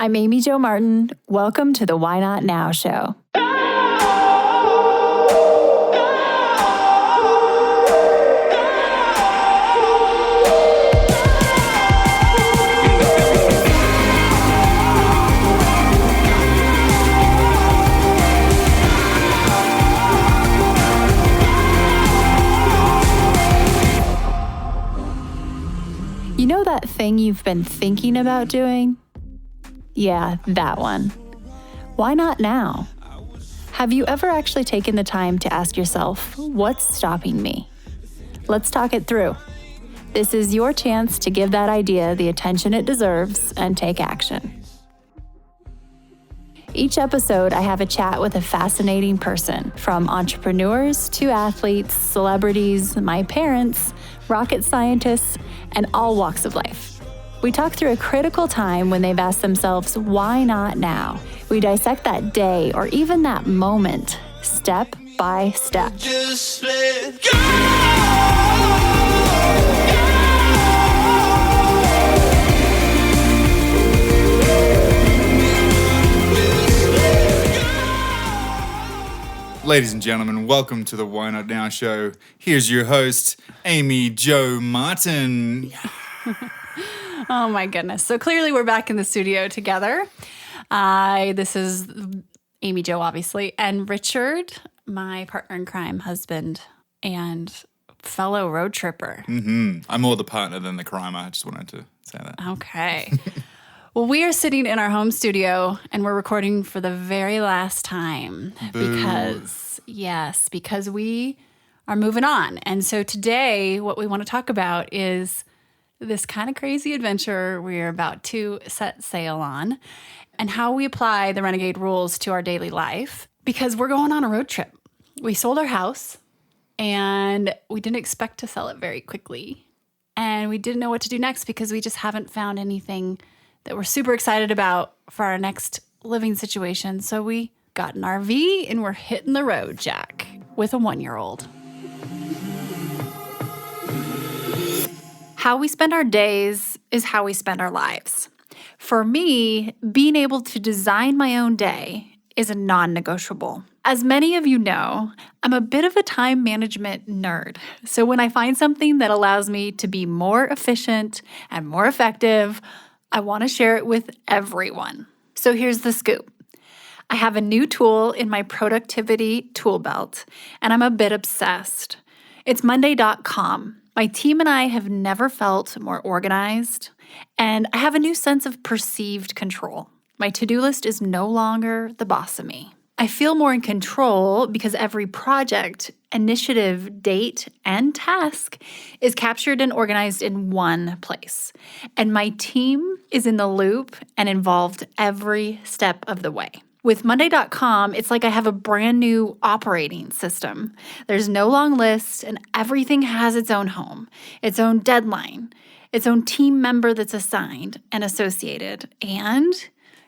I'm Amy Jo Martin. Welcome to the Why Not Now show. You know that thing you've been thinking about doing? Yeah, that one. Why not now? Have you ever actually taken the time to ask yourself, what's stopping me? Let's talk it through. This is your chance to give that idea the attention it deserves and take action. Each episode, I have a chat with a fascinating person, from entrepreneurs to athletes, celebrities, my parents, rocket scientists, and all walks of life. We talk through a critical time when they've asked themselves, why not now? We dissect that day or even that moment, step by step. Just let go. Ladies and gentlemen, welcome to the Why Not Now show. Here's your host, Amy Jo Martin. Oh my goodness. So clearly we're back in the studio together. This is Amy Jo, obviously, and Richard, my partner in crime, husband, and fellow road tripper. I'm more the partner than the crime. I just wanted to say that. Okay. Well, we are sitting in our home studio and we're recording for the very last time because we are moving on. And so today, what we want to talk about is this kind of crazy adventure we're about to set sail on and how we apply the Renegade Rules to our daily life, because we're going on a road trip. We sold our house and we didn't expect to sell it very quickly. And we didn't know what to do next because we just haven't found anything that we're super excited about for our next living situation. So we got an RV and we're hitting the road, Jack, with a 1-year-old. How we spend our days is how we spend our lives. For me, being able to design my own day is a non-negotiable. As many of you know, I'm a bit of a time management nerd. So when I find something that allows me to be more efficient and more effective, I want to share it with everyone. So here's the scoop. I have a new tool in my productivity tool belt, and I'm a bit obsessed. It's Monday.com. My team and I have never felt more organized, and I have a new sense of perceived control. My to-do list is no longer the boss of me. I feel more in control because every project, initiative, date, and task is captured and organized in one place. And my team is in the loop and involved every step of the way. With Monday.com, it's like I have a brand new operating system. There's no long list, and everything has its own home, its own deadline, its own team member that's assigned and associated, and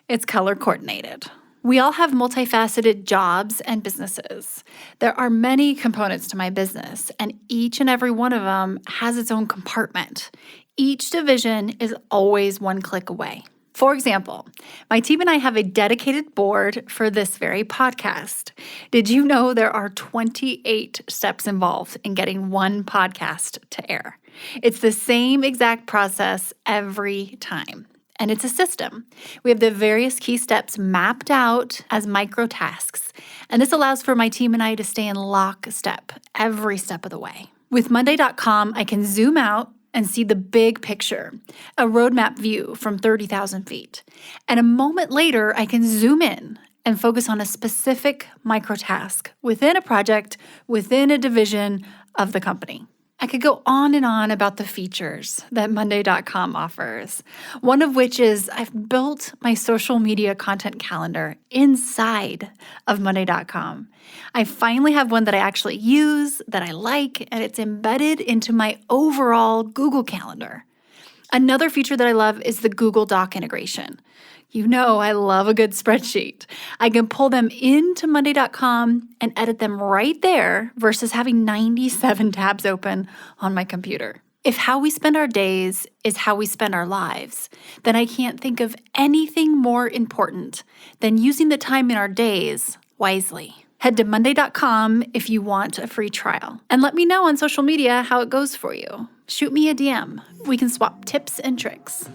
it's color coordinated. We all have multifaceted jobs and businesses. There are many components to my business, and each and every one of them has its own compartment. Each division is always one click away. For example, my team and I have a dedicated board for this very podcast. Did you know there are 28 steps involved in getting one podcast to air? It's the same exact process every time. And it's a system. We have the various key steps mapped out as micro tasks. And this allows for my team and I to stay in lockstep every step of the way. With Monday.com, I can zoom out and see the big picture, a roadmap view from 30,000 feet. And a moment later, I can zoom in and focus on a specific micro task within a project, within a division of the company. I could go on and on about the features that Monday.com offers, one of which is I've built my social media content calendar inside of Monday.com. I finally have one that I actually use, that I like, and it's embedded into my overall Google Calendar. Another feature that I love is the Google Doc integration. You know I love a good spreadsheet. I can pull them into Monday.com and edit them right there versus having 97 tabs open on my computer. If how we spend our days is how we spend our lives, then I can't think of anything more important than using the time in our days wisely. Head to Monday.com if you want a free trial. And let me know on social media how it goes for you. Shoot me a DM. We can swap tips and tricks.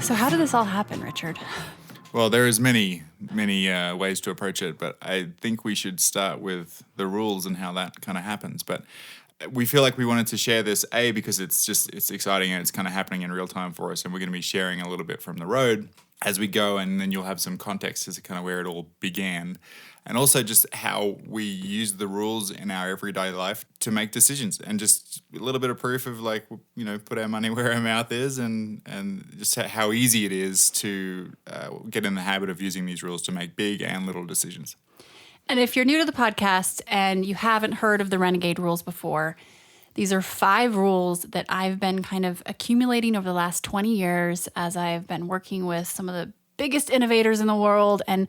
So how did this all happen, Richard? Well, there is many ways to approach it, but I think we should start with the rules and how that kind of happens. But we feel like we wanted to share this, because it's exciting and it's kind of happening in real time for us, and we're going to be sharing a little bit from the road as we go, and then you'll have some context as to kind of where it all began, and also just how we use the rules in our everyday life to make decisions, and just a little bit of proof of put our money where our mouth is, and just how easy it is to get in the habit of using these rules to make big and little decisions. And if you're new to the podcast and you haven't heard of the Renegade Rules before, these are 5 rules that I've been kind of accumulating over the last 20 years as I've been working with some of the biggest innovators in the world and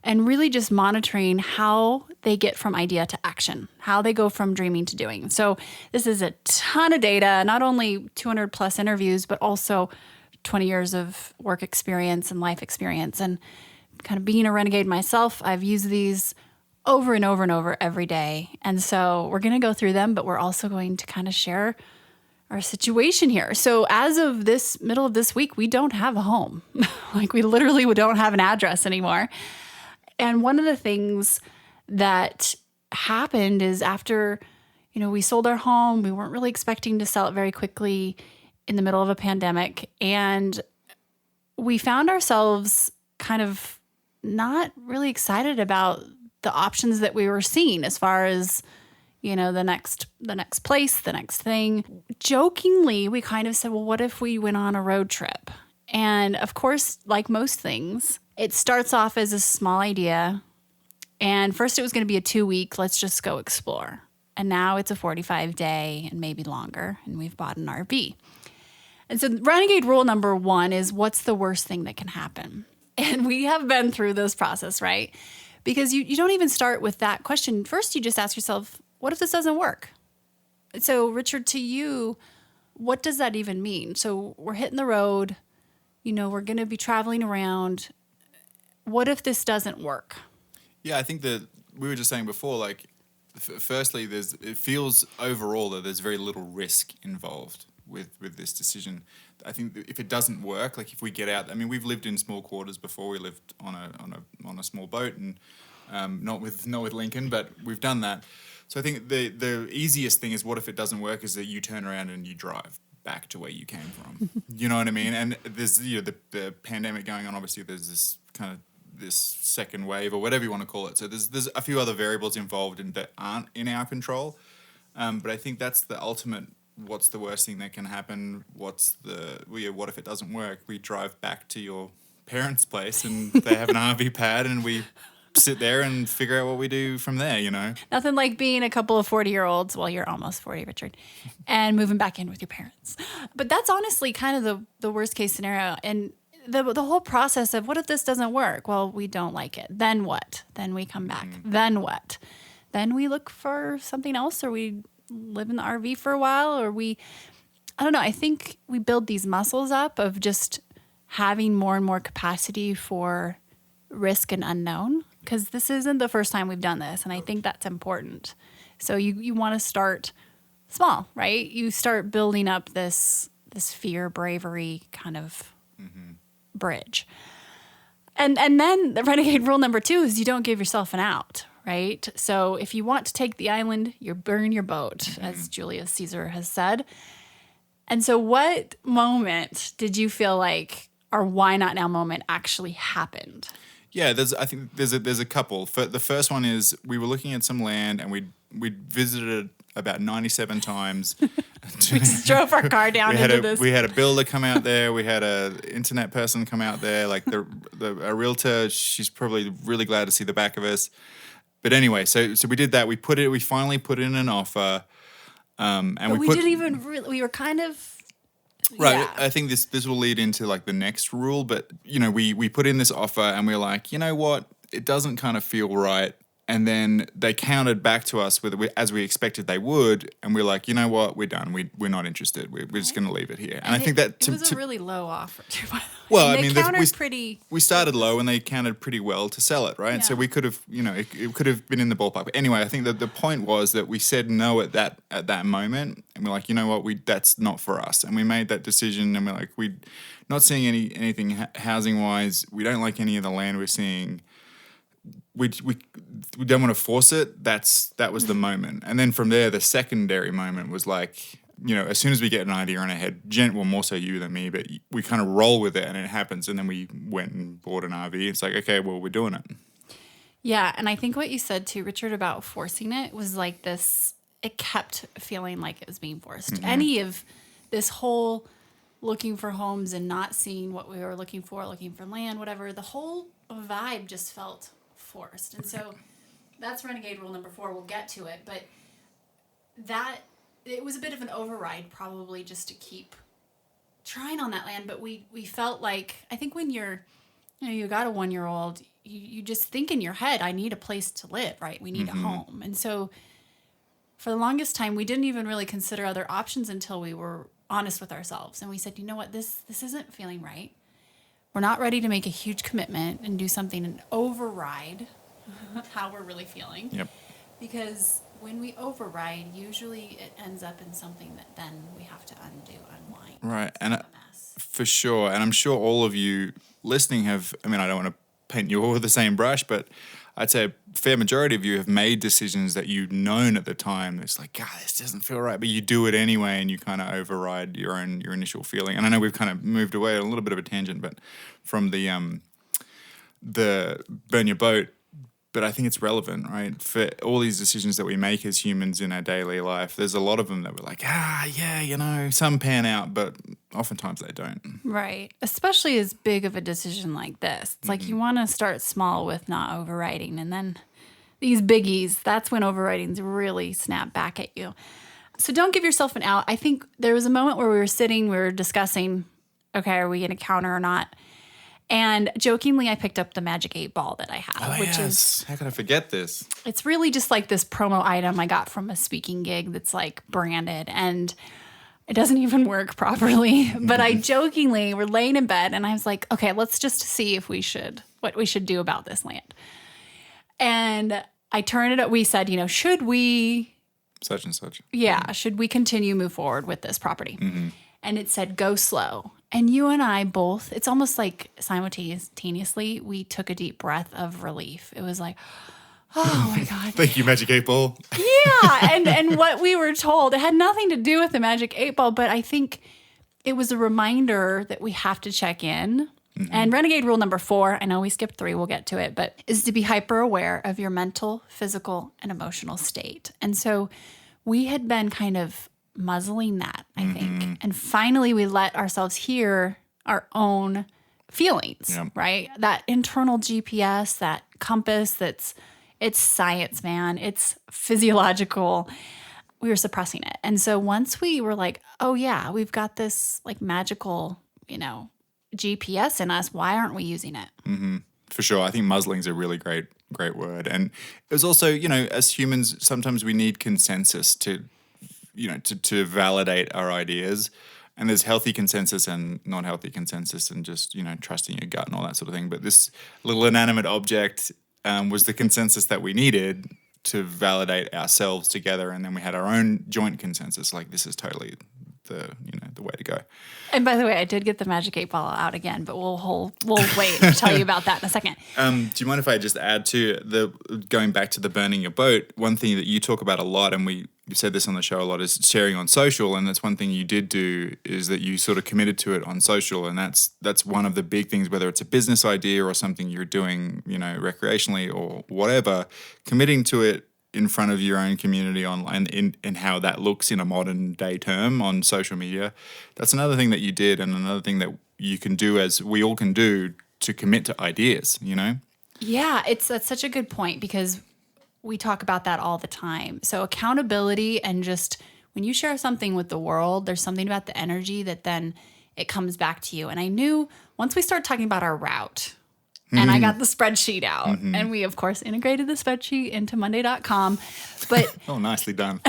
really just monitoring how they get from idea to action, how they go from dreaming to doing. So this is a ton of data, not only 200 plus interviews, but also 20 years of work experience and life experience. And kind of being a renegade myself, I've used these over and over and over every day. And so we're going to go through them, but we're also going to kind of share our situation here. So as of this middle of this week, we don't have a home. We literally don't have an address anymore. And one of the things that happened is after, we sold our home, we weren't really expecting to sell it very quickly in the middle of a pandemic. And we found ourselves kind of not really excited about the options that we were seeing as far as, the next place, the next thing. Jokingly, we kind of said, well, what if we went on a road trip? And of course, like most things, it starts off as a small idea. And first it was going to be a 2-week, let's just go explore. And now it's a 45-day and maybe longer. And we've bought an RV. And so Renegade rule number 1 is, what's the worst thing that can happen? And we have been through this process, right? Because you don't even start with that question. First, you just ask yourself, what if this doesn't work? So, Richard, to you, what does that even mean? So we're hitting the road, we're going to be traveling around. What if this doesn't work? Yeah, I think that we were just saying before, firstly, it feels overall that there's very little risk involved with this decision. I think that if it doesn't work, if we get out, we've lived in small quarters before. We lived on a small boat, and not with Lincoln, but we've done that. So I think the easiest thing is, what if it doesn't work? Is that you turn around and you drive back to where you came from. You know what I mean? And there's the pandemic going on. Obviously, there's this second wave or whatever you want to call it. So there's a few other variables involved that aren't in our control. But I think that's the ultimate. What's the worst thing that can happen? What if it doesn't work? We drive back to your parents' place and they have an RV pad, and we sit there and figure out what we do from there, Nothing like being a couple of 40-year-olds, well, you're almost 40, Richard, and moving back in with your parents. But that's honestly kind of the worst case scenario. And the whole process of, what if this doesn't work? Well, we don't like it. Then what? Then we come back. Then what? Then we look for something else, or we live in the RV for a while, or I don't know. I think we build these muscles up of just having more and more capacity for risk and unknown, because this isn't the first time we've done this. And I think that's important. So you want to start small, right? You start building up this fear, bravery kind of bridge. And then the Renegade rule number 2 is, you don't give yourself an out, right? So if you want to take the island, you burn your boat, as Julius Caesar has said. And so what moment did you feel like our why not now moment actually happened? Yeah, I think there's a couple. The first one is, we were looking at some land, and we visited it about 97 times. We just drove our car down into this. We had a builder come out there. We had an internet person come out there. A realtor, she's probably really glad to see the back of us. But anyway, so we did that. We finally put in an offer. And we didn't even really, we were kind of Right. Yeah. I think this will lead into like the next rule, but we put in this offer and we're like, you know what, it doesn't kind of feel right. And then they countered back to us as we expected they would, and we're like, you know what, we're done. We're not interested. We're just going to leave it here. And I think that it was a really low offer too. By the way. well, And I mean, they countered pretty. we started low and they counted pretty well to sell it, right? So Yeah. we could have, it could have been in the ballpark. But anyway, I think that the point was that we said no at that moment, and we're like, you know what, that's not for us, and we made that decision, and we're like, we not seeing anything housing wise. We don't like any of the land we're seeing. We don't want to force it. That was the moment, and then from there, the secondary moment was like, as soon as we get an idea in our head, well, more so you than me, but we kind of roll with it, and it happens, and then we went and bought an RV. It's like, okay, well, we're doing it. Yeah, and I think what you said too, Richard, about forcing it was like this. It kept feeling like it was being forced. Mm-hmm. Any of this whole looking for homes and not seeing what we were looking for land, whatever, the whole vibe just felt forced. And so that's Renegade Rule number 4. We'll get to it, but it was a bit of an override, probably just to keep trying on that land. But we felt like, I think when you got a 1-year-old, you just think in your head, I need a place to live, right? We need a home. And so for the longest time, we didn't even really consider other options until we were honest with ourselves. And we said, you know what, this isn't feeling right. We're not ready to make a huge commitment and do something and override how we're really feeling. Yep. Because when we override, usually it ends up in something that then we have to unwind. Right, It's and a mess. for sure, and I'm sure all of you listening have. I mean, I don't want to paint you all with the same brush, but I'd say a fair majority of you have made decisions that you'd known at the time. It's like, God, this doesn't feel right, but you do it anyway, and you kind of override your initial feeling. And I know we've kind of moved away a little bit of a tangent, but from the burn your boat. But I think it's relevant, right? For all these decisions that we make as humans in our daily life, there's a lot of them that we're like, some pan out, but oftentimes they don't. Right. Especially as big of a decision like this. It's like you want to start small with not overriding. And then these biggies, that's when overridings really snap back at you. So don't give yourself an out. I think there was a moment where we were discussing, okay, are we going to counter or not? And jokingly, I picked up the Magic 8 ball that I have, which is, how could I forget this? it's really just like this promo item I got from a speaking gig that's like branded, and it doesn't even work properly. But I jokingly, we're laying in bed and I was like, okay, let's just see what we should do about this land. And I turned it up. We said, should we, Such and such. yeah, should we move forward with this property? And it said, go slow. And you and I both, it's almost like simultaneously, we took a deep breath of relief. It was like, oh my God. Thank you, Magic 8 Ball. Yeah. And what we were told, it had nothing to do with the Magic 8 Ball, but I think it was a reminder that we have to check in. And Renegade Rule number 4, I know we skipped 3, we'll get to it, but is to be hyper aware of your mental, physical, and emotional state. And so we had been kind of muzzling that, I think. And finally, we let ourselves hear our own feelings, right? That internal GPS, that compass, it's science, man. It's physiological. We were suppressing it. And so once we were like, oh yeah, we've got this like magical, GPS in us. Why aren't we using it? For sure. I think muzzling is a really great word. And it was also, as humans, sometimes we need consensus to validate our ideas. And there's healthy consensus and non-healthy consensus, and just, trusting your gut and all that sort of thing. But this little inanimate object was the consensus that we needed to validate ourselves together. And then we had our own joint consensus, like this is totally the way to go. And by the way, I did get the Magic 8 Ball out again, but we'll wait to tell you about that in a second. Do you mind if I just add to going back to the burning your boat? One thing that you talk about a lot, and we said this on the show a lot, is sharing on social. And that's one thing you did do, is that you sort of committed to it on social. And that's one of the big things, whether it's a business idea or something you're doing, recreationally or whatever, committing to it in front of your own community online, in how that looks in a modern day term on social media. That's another thing that you did, and another thing that you can do, as we all can do, to commit to ideas, Yeah, that's such a good point, because we talk about that all the time. So accountability, and just when you share something with the world, there's something about the energy that then it comes back to you. And I knew once we started talking about our route, and I got the spreadsheet out, and we, of course, integrated the spreadsheet into Monday.com. But Oh, nicely done.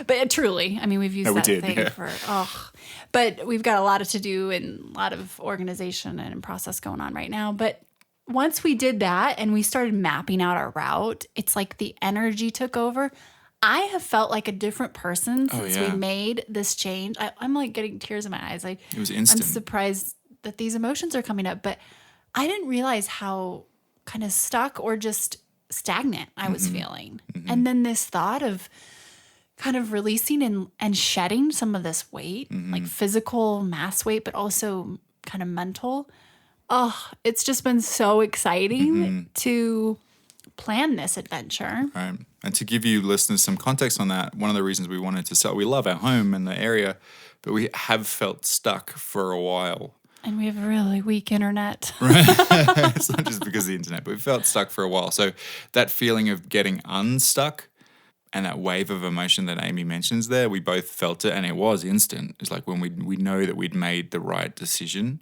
but truly, I mean, we've used No, we that did, thing yeah. for, but we've got a lot to do and a lot of organization and process going on right now. But once we did that and we started mapping out our route, it's like the energy took over. I have felt like a different person since we made this change. I'm like getting tears in my eyes. It was instant. I'm surprised that these emotions are coming up, but I didn't realize how kind of stuck or just stagnant I was feeling. And then this thought of kind of releasing and shedding some of this weight, like physical mass weight, but also kind of mental. Oh, it's just been so exciting to plan this adventure. Right. And to give you listeners some context on that, one of the reasons we wanted to sell, we love our home and the area, but we have felt stuck for a while. And we have really weak internet. It's not just because of the internet, but we felt stuck for a while. So that feeling of getting unstuck and that wave of emotion that Amy mentions there, we both felt it, and it was instant. It's like when we know that we'd made the right decision,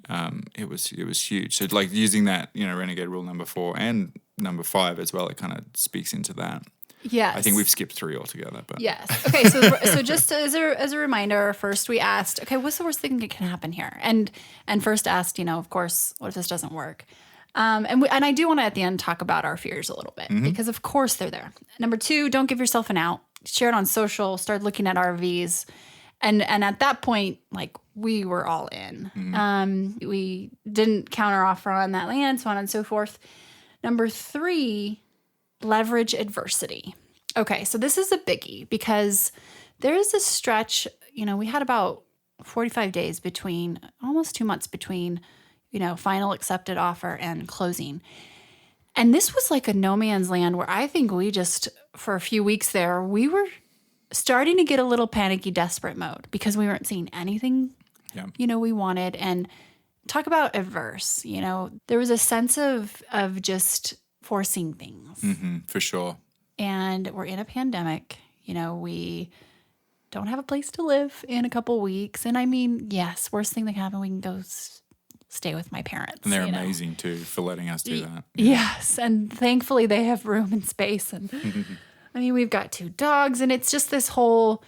it was huge. So like using that, Renegade Rule number 4 and number 5 as well, it kind of speaks into that. Yes. I think we've skipped 3 altogether. But yes. Okay, so just as a reminder, first we asked, okay, what's the worst thing that can happen here? And first asked, of course, what if this doesn't work? And I do want to at the end talk about our fears a little bit because of course they're there. Number 2, don't give yourself an out. Share it on social. Start looking at RVs, and at that point, like we were all in. We didn't counter offer on that land, so on and so forth. Number 3. Leverage adversity. Okay, so this is a biggie because there is a stretch, we had about 45 days between, almost 2 months between, final accepted offer and closing. And this was like a no man's land where I think we just, for a few weeks there, we were starting to get a little panicky, desperate mode because we weren't seeing anything, we wanted. And talk about adverse, there was a sense of just forcing things. For sure. And we're in a pandemic. We don't have a place to live in a couple weeks. And I mean, yes, worst thing that can happen, we can go stay with my parents. And they're amazing too for letting us do that. Yes. And thankfully they have room and space. And I mean, we've got 2 dogs and it's just this whole,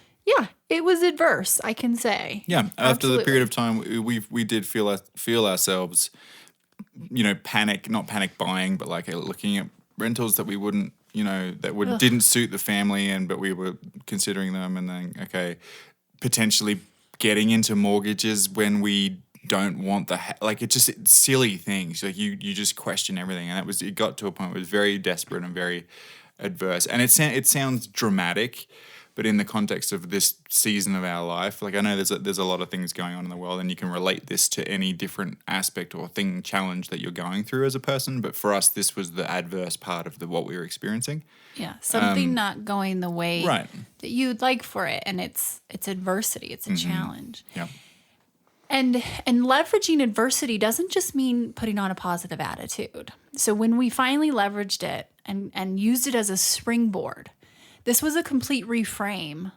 it was adverse, I can say. Yeah. After the period of time, we did feel ourselves, not panic buying, but like looking at rentals that we wouldn't, didn't suit the family, but we were considering them, and then potentially getting into mortgages when we don't want it's silly things. Like you just question everything, and it got to a point where it was very desperate and very adverse, and it sounds dramatic. But in the context of this season of our life, like I know there's a lot of things going on in the world, and you can relate this to any different aspect or challenge that you're going through as a person. But for us, this was the adverse part of what we were experiencing. Yeah, something not going the way right. that you'd like for it, and it's adversity. It's a challenge. Yeah. And leveraging adversity doesn't just mean putting on a positive attitude. So when we finally leveraged it and used it as a springboard. This was a complete reframe.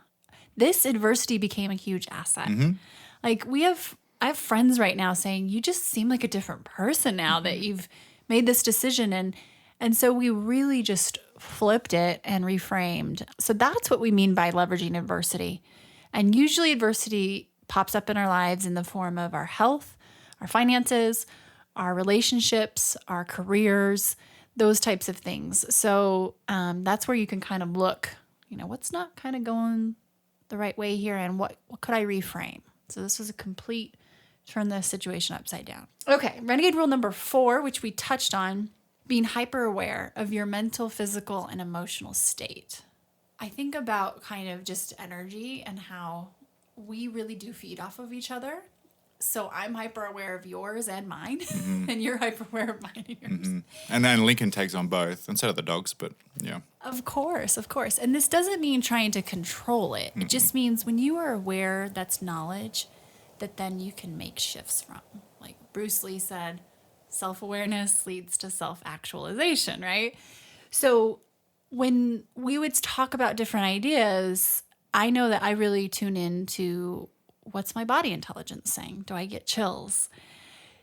This adversity became a huge asset. Like I have friends right now saying, you just seem like a different person now that you've made this decision. And so we really just flipped it and reframed. So that's what we mean by leveraging adversity. And usually adversity pops up in our lives in the form of our health, our finances, our relationships, our careers, those types of things. So that's where you can kind of look, what's not kind of going the right way here, and what could I reframe? So this was a complete turn the situation upside down. Okay, Renegade Rule number 4, which we touched on, being hyper aware of your mental, physical, and emotional state. I think about kind of just energy and how we really do feed off of each other. So I'm hyper aware of yours and mine, and you're hyper aware of mine and yours. And then Lincoln takes on both, and so do the dogs, but yeah. Of course. And this doesn't mean trying to control it. It just means when you are aware, that's knowledge that then you can make shifts from. Like Bruce Lee said, self-awareness leads to self-actualization, right? So when we would talk about different ideas, I know that I really tune into what's my body intelligence saying? Do I get chills?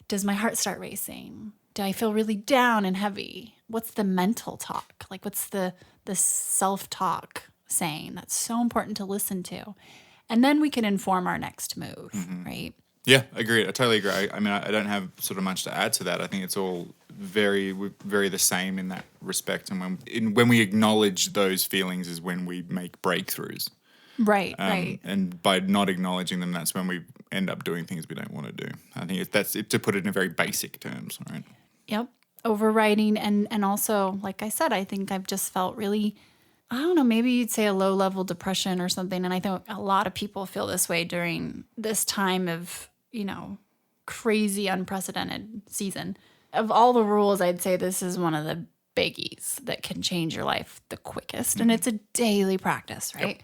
Does my heart start racing? Do I feel really down and heavy? What's the mental talk? Like, what's the self-talk saying? That's so important to listen to. And then we can inform our next move, right? Yeah, agreed. I totally agree. I mean, I don't have sort of much to add to that. I think it's all very the same in that respect. And when we acknowledge those feelings is when we make breakthroughs. Right, right. And by not acknowledging them, that's when we end up doing things we don't want to do. I think that's it, to put it in very basic terms, right? Yep. Overriding. And also, like I said, I think I've just felt really, I don't know, maybe you'd say a low level depression or something. And I think a lot of people feel this way during this time of, crazy, unprecedented season. Of all the rules, I'd say this is one of the biggies that can change your life the quickest. And it's a daily practice, right? Yep.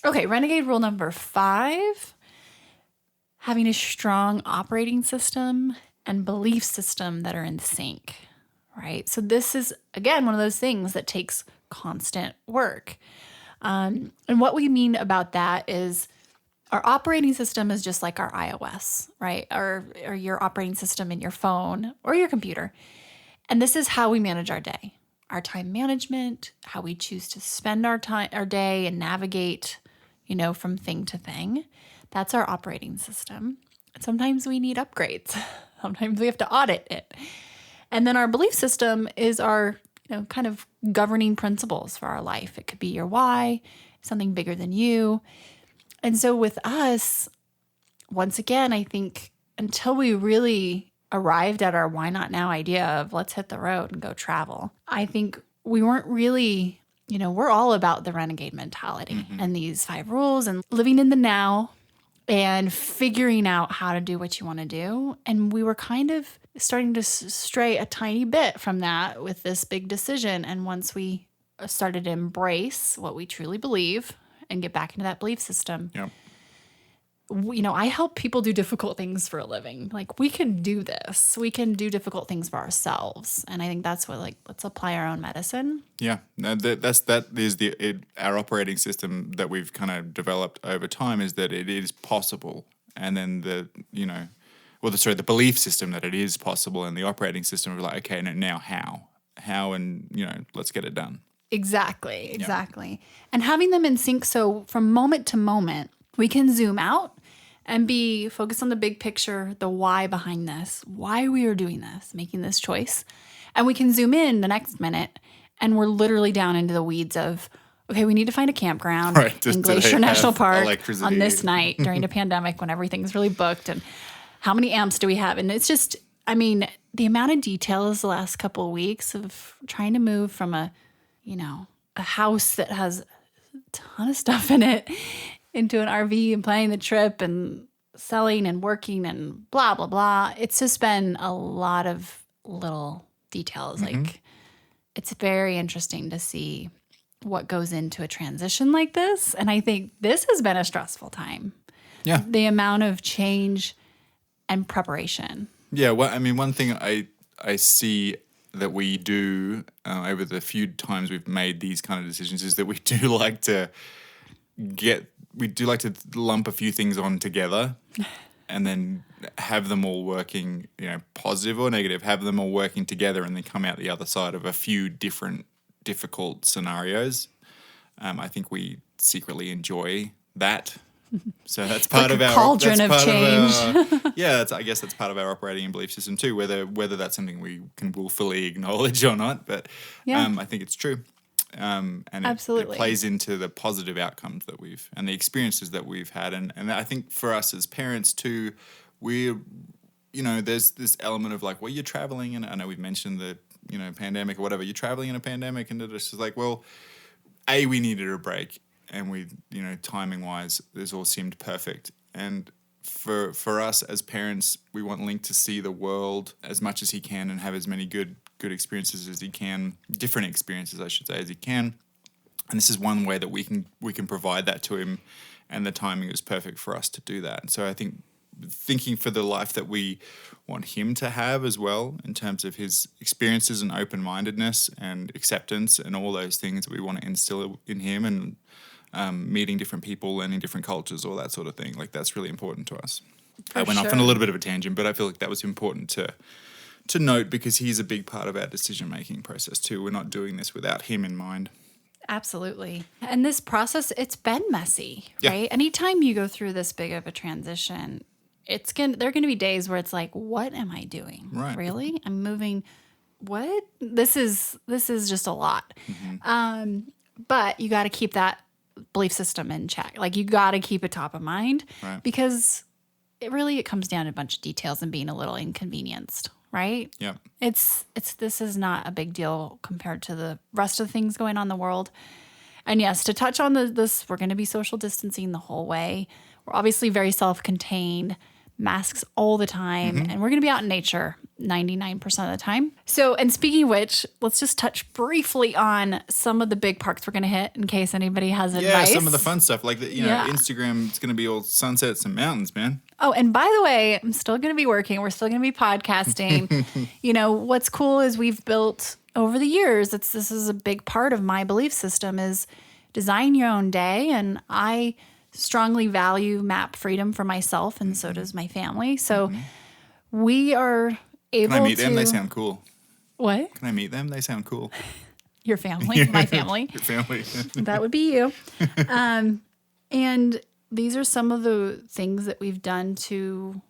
Okay, Renegade rule number 5, having a strong operating system and belief system that are in sync, right? So this is, again, one of those things that takes constant work. And what we mean about that is our operating system is just like our iOS, right? Or your operating system in your phone or your computer. And this is how we manage our day, our time management, how we choose to spend our day and navigate, from thing to thing. That's our operating system. Sometimes we need upgrades. Sometimes we have to audit it. And then our belief system is our, kind of governing principles for our life. It could be your why, something bigger than you. And so with us, once again, I think until we really arrived at our why not now idea of let's hit the road and go travel, I think we weren't really, we're all about the renegade mentality and these 5 rules and living in the now and figuring out how to do what you want to do. And we were kind of starting to stray a tiny bit from that with this big decision. And once we started to embrace what we truly believe and get back into that belief system, Yep. I help people do difficult things for a living. Like, we can do this. We can do difficult things for ourselves. And I think that's what, let's apply our own medicine. Yeah, no, that is our operating system that we've kind of developed over time, is that it is possible. And then the belief system that it is possible, and the operating system of like, okay, now how, and let's get it done. Exactly. And having them in sync, so from moment to moment, we can zoom out and be focused on the big picture, the why behind this, why we are doing this, making this choice. And we can zoom in the next minute and we're literally down into the weeds of, okay, we need to find a campground in Glacier National Park on this night during a pandemic when everything's really booked, and how many amps do we have? And it's just, the amount of details the last couple of weeks of trying to move from a house that has a ton of stuff in it into an RV and planning the trip and selling and working and blah, blah, blah. It's just been a lot of little details. Like, it's very interesting to see what goes into a transition like this. And I think this has been a stressful time. Yeah. The amount of change and preparation. Yeah. Well, one thing I see that we do over the few times we've made these kind of decisions is that we do like to lump a few things on together and then have them all working, positive or negative, have them all working together and then come out the other side of a few different difficult scenarios. I think we secretly enjoy that. So that's part of our cauldron of change. I guess that's part of our operating and belief system too. Whether that's something we can willfully acknowledge or not, but I think it's true. And Absolutely. It plays into the positive outcomes that and the experiences that we've had, and I think for us as parents too, there's this element of like, well, you're traveling, and I know we've mentioned the pandemic or whatever. You're traveling in a pandemic, and it's just like, well, we needed a break. And we, timing wise, this all seemed perfect. And for us as parents, we want Link to see the world as much as he can and have as many good experiences as he can, different experiences, I should say, as he can. And this is one way that we can provide that to him, and the timing is perfect for us to do that. And so I think thinking for the life that we want him to have as well, in terms of his experiences and open-mindedness and acceptance and all those things that we want to instill in him, and meeting different people, learning different cultures, all that sort of thing. Like that's really important to us. For I went off sure. on a little bit of a tangent, but I feel like that was important to note because he's a big part of our decision-making process too. We're not doing this without him in mind. Absolutely. And this process, it's been messy, Yeah. right? Anytime you go through this big of a transition, there are going to be days where it's like, what am I doing? Right. Really? I'm moving. What? This is just a lot. But you got to keep that belief system in check. Like you got to keep it top of mind Right. because it comes down to a bunch of details and being a little inconvenienced, right? Yeah. This is not a big deal compared to the rest of the things going on in the world. And yes, to touch on this, we're going to be social distancing the whole way. We're obviously very self-contained, masks all the time, and we're going to be out in nature 99% of the time. So, and speaking of which, let's just touch briefly on some of the big parks we're going to hit in case anybody has Yeah, advice. some of the fun stuff. Like, Yeah. Instagram, it's going to be all sunsets and mountains, man. Oh, and by the way, I'm still going to be working. We're still going to be podcasting. What's cool is we've built over the years, this is a big part of my belief system is design your own day. And I strongly value map freedom for myself, and so does my family. So we are able to... Can I meet them? They sound cool. What? Can I meet them? They sound cool. Your family, my family. Your family. That would be you. And these are some of the things that we've done to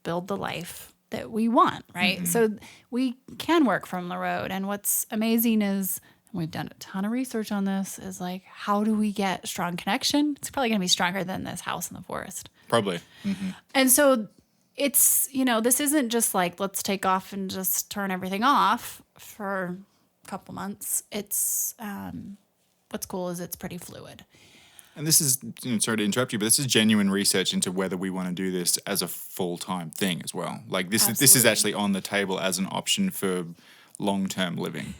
build the life that we want, right? So we can work from the road. And what's amazing is, and we've done a ton of research on this, is like, how do we get strong connection? It's probably going to be stronger than this house in the forest. Probably. And so it's, this isn't just like, let's take off and just turn everything off for a couple months. It's, what's cool is it's pretty fluid. And this is, sorry to interrupt you, but this is genuine research into whether we want to do this as a full-time thing as well. Like this is Absolutely. actually on the table as an option for long-term living.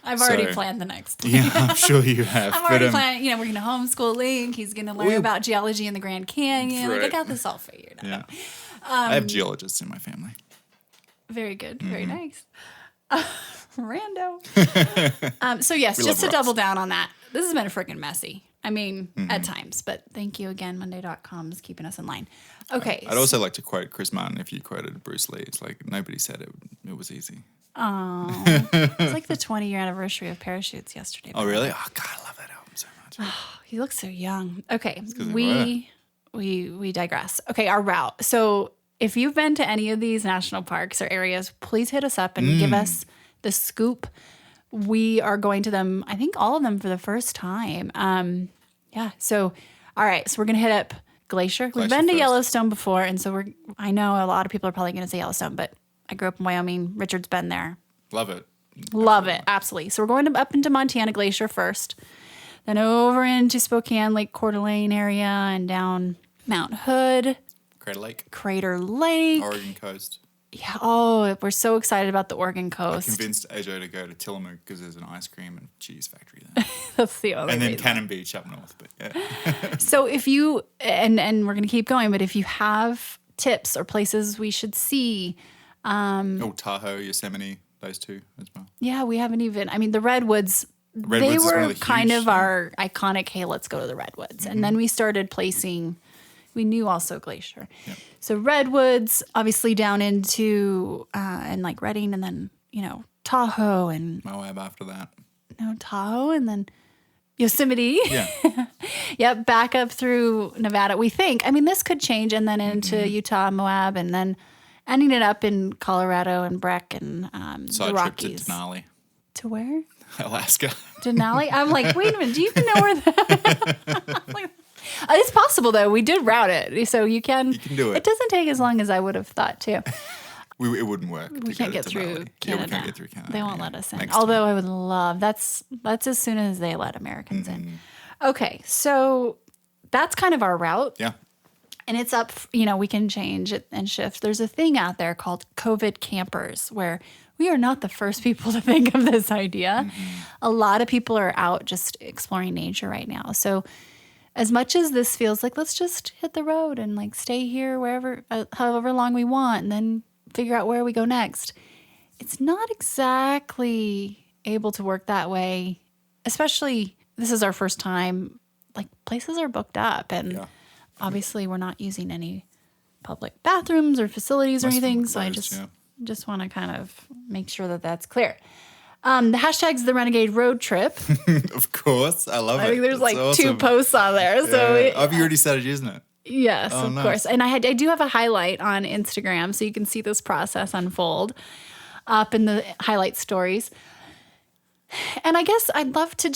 I've already So- planned the next. Yeah, I'm sure you have. I'm already planning, we're going to homeschool Link. He's going to learn about geology in the Grand Canyon. Like, I Right. got this all figured out. Yeah. I have geologists in my family. Very good. Very nice. Rando. So yes, We just to love double rocks. down on that, this has been freaking messy. I mean, at times, but thank you again. Monday.com is keeping us in line. Okay. I'd also like to quote Chris Martin if you quoted Bruce Lee. It's like nobody said it was easy. It's like the 20-year anniversary of Parachutes yesterday. Oh, really? Oh, God, I love that album so much. He looks so young. Okay, 'cause of we digress. Okay, our route. So if you've been to any of these national parks or areas, please hit us up and give us the scoop. We are going to them, I think all of them for the first time. Yeah, so all right, so we're gonna hit up Glacier. We've Glacier been to first. Yellowstone before, and so I know a lot of people are probably gonna say Yellowstone, but I grew up in Wyoming. Richard's been there. Love it. Love it, absolutely. So we're going up into Montana Glacier first, then over into Spokane, Lake Coeur d'Alene area, and down Mount Hood, Crater Lake, Crater Lake. Oregon coast. Yeah. Oh, we're so excited about the Oregon coast. Convinced Ajo to go to Tillamook because there's an ice cream and cheese factory there. That's the only And then reason. Cannon Beach up north. But yeah. So if you and we're gonna keep going, but if you have tips or places we should see, Oh, Tahoe, Yosemite, those two as well. yeah, we haven't even. I mean, the redwoods. Redwoods they is one were of the kind huge, of our iconic. Hey, let's go to the redwoods, and then we started placing. We knew also Glacier. Yeah. So redwoods, obviously down into and like Redding, and then Tahoe and Moab after that. Tahoe, and then Yosemite. Yeah. Yep, back up through Nevada. We think. I mean, this could change, and then into Utah, Moab, and then ending it up in Colorado and Breck and the Side trip to Rockies. Denali, To where? Alaska. Denali? I'm like, wait a minute. Do you even know where that? Like, it's possible though. We did route it, so you can. You can do it. It doesn't take as long as I would have thought too. It wouldn't work. We can't get through Canada. Yeah, we can't get through Canada. They won't yeah. let us in. Next Although time. I would love that's as soon as they let Americans in. Okay, so that's kind of our route. Yeah. And it's up, we can change it and shift. There's a thing out there called COVID campers where we are not the first people to think of this idea. A lot of people are out just exploring nature right now. So as much as this feels like, let's just hit the road and like stay here wherever, however long we want, and then figure out where we go next. It's not exactly able to work that way, especially this is our first time like places are booked up, and Yeah. obviously we're not using any public bathrooms or facilities or Most of them anything. are So I closed, just want to kind of make sure that that's clear. The hashtag's the Renegade Road Trip. Of course. I love it. I think there's That's like 2 awesome. posts on there. So Yeah. Have you already started using it? yes, Oh, of nice. course. And I do have a highlight on Instagram, so you can see this process unfold up in the highlight stories. And I guess I'd love to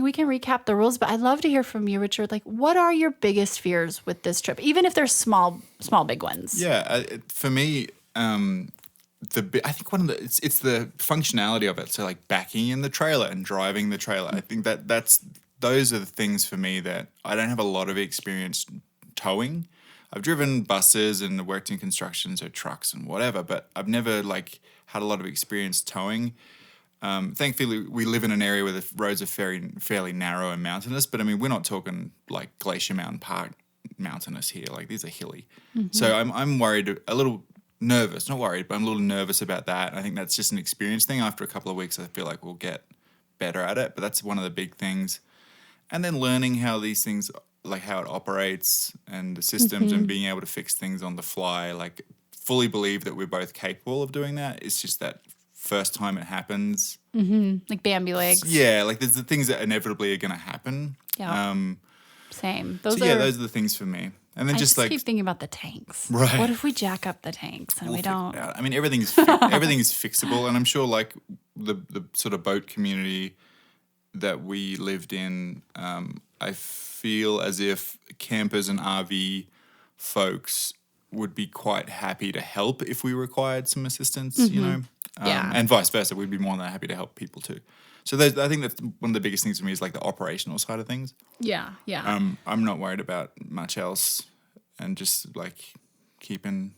we can recap the rules, but I'd love to hear from you, Richard. Like, what are your biggest fears with this trip, even if they're small, big ones? Yeah, for me, I think one of the it's the functionality of it. So like backing in the trailer and driving the trailer. I think those are the things for me that I don't have a lot of experience towing. I've driven buses and worked in construction, so trucks and whatever, but I've never like had a lot of experience towing. Thankfully, we live in an area where the roads are fairly narrow and mountainous, but I mean, we're not talking like Glacier Mountain Park mountainous here. Like these are hilly. So I'm worried, a little nervous, not worried, but I'm a little nervous about that. I think that's just an experience thing. After a couple of weeks, I feel like we'll get better at it, but that's one of the big things. And then learning how these things, like how it operates and the systems and being able to fix things on the fly, like fully believe that we're both capable of doing that. It's just that first time it happens. Like Bambi legs. Yeah, like there's the things that inevitably are going to happen. Yeah. Same. Those those are the things for me. And then I just like keep thinking about the tanks. Right. What if we jack up the tanks and we don't? figure it out. I mean, everything's fixable, and I'm sure like the sort of boat community that we lived in, I feel as if campers and RV folks would be quite happy to help if we required some assistance, you know? Yeah. And vice versa, we'd be more than happy to help people too. So I think that's one of the biggest things for me is like the operational side of things. Yeah. Yeah. I'm not worried about much else, and just like keeping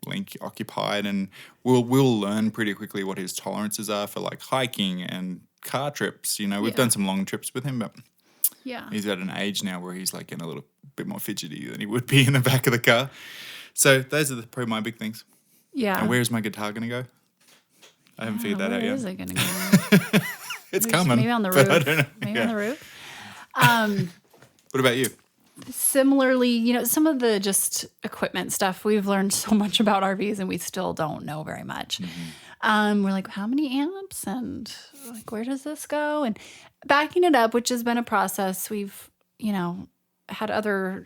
Link occupied, and we'll learn pretty quickly what his tolerances are for like hiking and car trips. You know, we've done some long trips with him, but yeah. he's at an age now where he's like getting a little bit more fidgety than he would be in the back of the car. So those are probably my big things. Yeah. And where's my guitar going to go? I haven't figured that out Where yet. is it going to go? It's coming. Maybe on the but roof. I don't know. Maybe on the roof. What about you? Similarly, you know, some of the just equipment stuff, we've learned so much about RVs and we still don't know very much. We're like, how many amps and like, where does this go? And backing it up, which has been a process. We've, you know, had other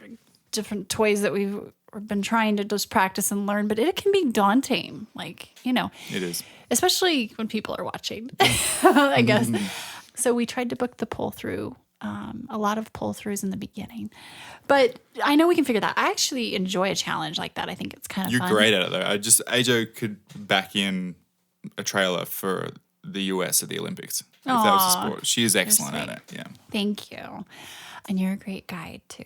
different toys that we've been trying to just practice and learn, but it can be daunting. Like, you know, It is. especially when people are watching, I guess. So we tried to book the pull through. A lot of pull throughs in the beginning, but I know we can figure that. I actually enjoy a challenge like that. I think it's kind of You're fun. great at it though. Ajo could back in a trailer for the US at the Olympics if that was a sport. She is excellent at it. Yeah. Thank you. And you're a great guide too.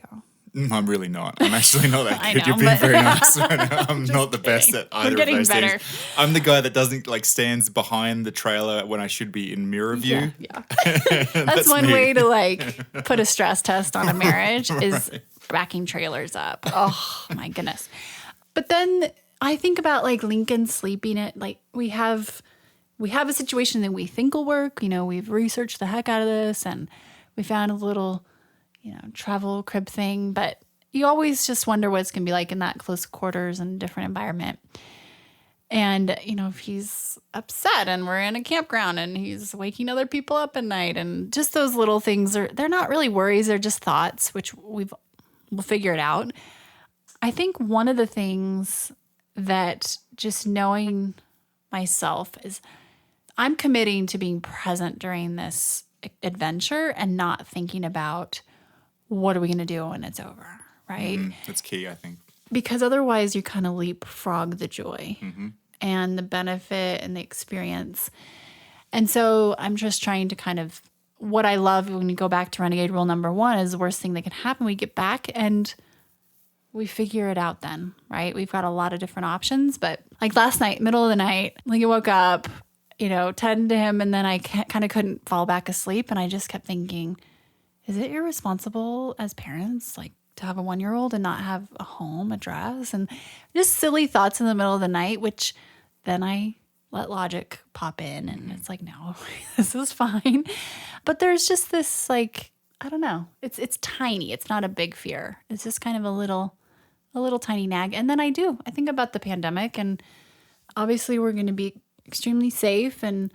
I'm really not. I'm actually not that I good. know, You're being but- very nice right now. I'm not the best kidding. at either We're getting of those better. things. I'm the guy that doesn't like stands behind the trailer when I should be in mirror view. Yeah. That's one me. way to like put a stress test on a marriage is backing trailers up. Oh my goodness. But then I think about like Lincoln sleeping it. Like we have a situation that we think will work. You know, we've researched the heck out of this and we found a little, you know, travel crib thing, but you always just wonder what it's going to be like in that close quarters and different environment. And, you know, if he's upset and we're in a campground and he's waking other people up at night and just those little things they're not really worries. They're just thoughts, which we'll figure it out. I think one of the things that just knowing myself is I'm committing to being present during this adventure and not thinking about what are we going to do when it's over, right? That's key, I think. Because otherwise you kind of leapfrog the joy and the benefit and the experience. And so I'm just trying to kind of, what I love when you go back to Renegade Rule number 1 is the worst thing that can happen. We get back and we figure it out then, right? We've got a lot of different options. But like last night, middle of the night, like I woke up, you know, tended to him, and then I kind of couldn't fall back asleep. And I just kept thinking, is it irresponsible as parents, like to have a 1-year-old and not have a home address? And just silly thoughts in the middle of the night, which then I let logic pop in and it's like, no, this is fine. But there's just this like, I don't know. It's tiny. It's not a big fear. It's just kind of a little tiny nag. And then I think about the pandemic, and obviously we're going to be extremely safe, and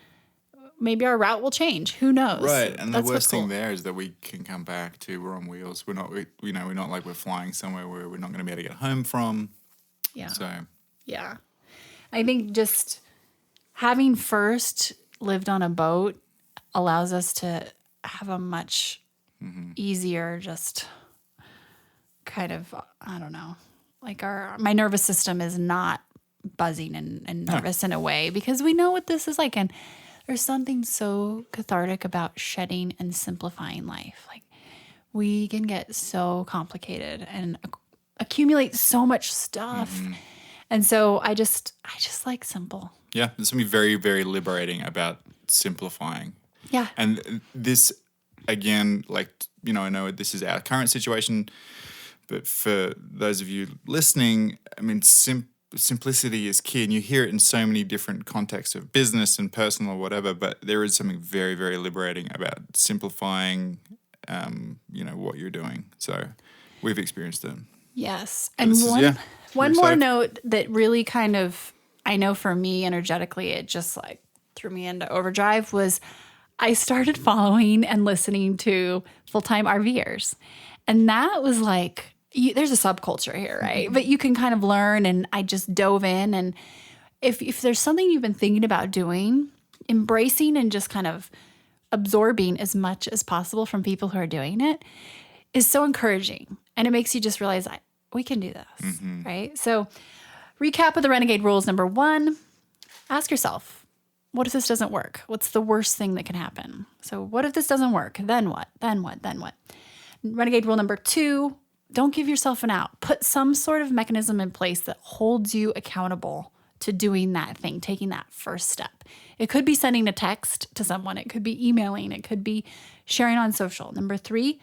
maybe our route will change. Who knows? Right. And That's the what's worst thing cool. there is that we can come back to we're on wheels. We're not like we're flying somewhere where we're not going to be able to get home from. Yeah. So Yeah. I think just having first lived on a boat allows us to have a much easier, just kind of, I don't know, like my nervous system is not buzzing and nervous in a way, because we know what this is like. And there's something so cathartic about shedding and simplifying life. Like, we can get so complicated and accumulate so much stuff. And so I just like simple. yeah, there's something very, very liberating about simplifying. Yeah. And this, again, like, I know this is our current situation, but for those of you listening, I mean, simplicity is key, and you hear it in so many different contexts of business and personal or whatever, but there is something very, very liberating about simplifying, what you're doing. So we've experienced it. Yes. And one more note that really kind of, I know for me energetically, it just like threw me into overdrive was I started following and listening to full-time RVers. And that was like, there's a subculture here, right? But you can kind of learn, and I just dove in. And if there's something you've been thinking about doing, embracing and just kind of absorbing as much as possible from people who are doing it is so encouraging. And it makes you just realize we can do this, right? So recap of the Renegade Rules. Number 1, ask yourself, what if this doesn't work? What's the worst thing that can happen? So what if this doesn't work? Then what? Then what? Then what? Renegade Rule number 2, don't give yourself an out. Put some sort of mechanism in place that holds you accountable to doing that thing, taking that first step. It could be sending a text to someone. It could be emailing. It could be sharing on social. Number 3,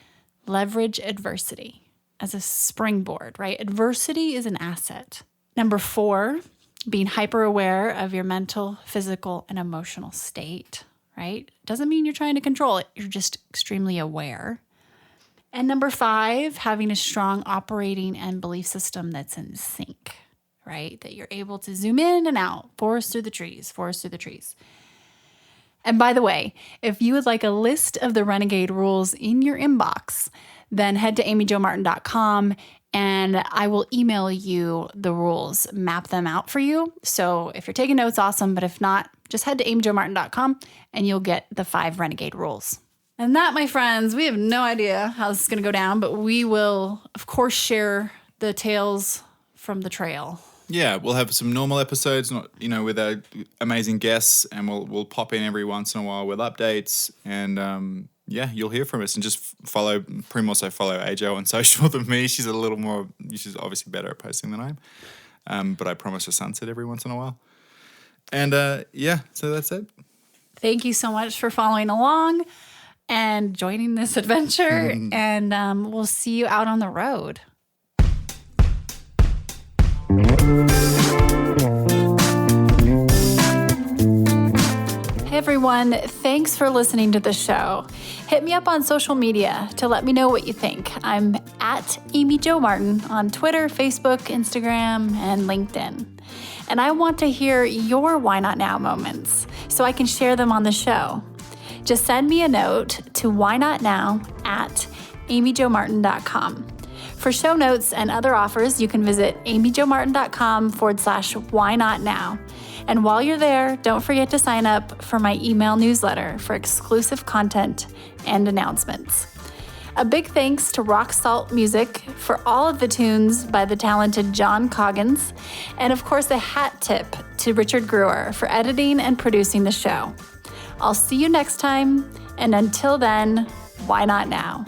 leverage adversity as a springboard, right? Adversity is an asset. Number 4, being hyper aware of your mental, physical, and emotional state, right? Doesn't mean you're trying to control it. You're just extremely aware. And number 5, having a strong operating and belief system that's in sync, right? That you're able to zoom in and out, forest through the trees. And by the way, if you would like a list of the Renegade Rules in your inbox, then head to amyjomartin.com and I will email you the rules, map them out for you. So if you're taking notes, awesome. But if not, just head to amyjomartin.com and you'll get the 5 Renegade Rules. And that, my friends, we have no idea how this is going to go down, but we will, of course, share the tales from the trail. Yeah, we'll have some normal episodes, with our amazing guests, and we'll pop in every once in a while with updates, and you'll hear from us. And just follow AJ on social than me. She's obviously better at posting than I am, but I promise a sunset every once in a while. And so that's it. Thank you so much for following along and joining this adventure, and we'll see you out on the road. Hey everyone, thanks for listening to the show. Hit me up on social media to let me know what you think. I'm at Amy Jo Martin on Twitter, Facebook, Instagram, and LinkedIn. And I want to hear your Why Not Now moments so I can share them on the show. Just send me a note to whynotnow@amyjomartin.com. For show notes and other offers, you can visit amyjomartin.com/whynotnow. And while you're there, don't forget to sign up for my email newsletter for exclusive content and announcements. A big thanks to Rock Salt Music for all of the tunes by the talented John Coggins. And of course, a hat tip to Richard Brewer for editing and producing the show. I'll see you next time, and until then, why not now?